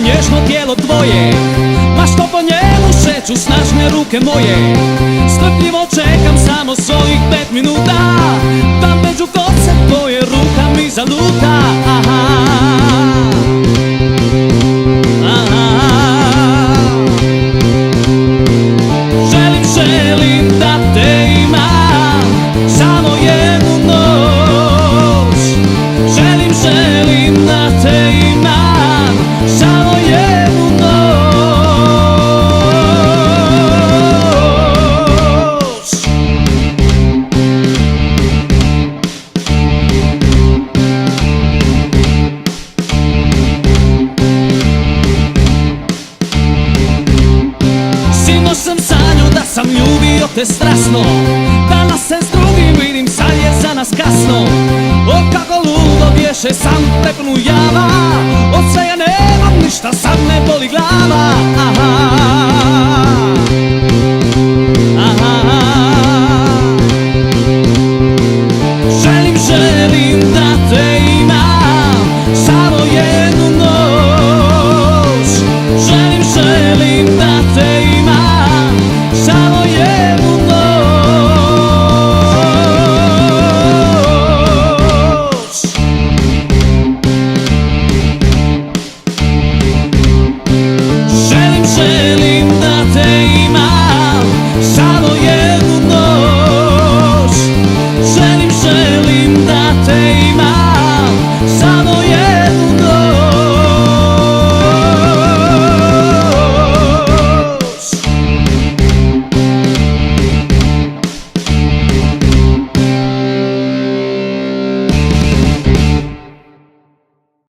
Nježno tijelo tvoje, ma što po njemu šeću snažne ruke moje. Strpljivo čekam samo svojih 5 minuta, da među koce tvoje ruka mi zaluta. Želim da te imam samo jednu noć. Želim da te imam samo jednu noć. Sinoć sam sanjao da sam ljubio te strasno,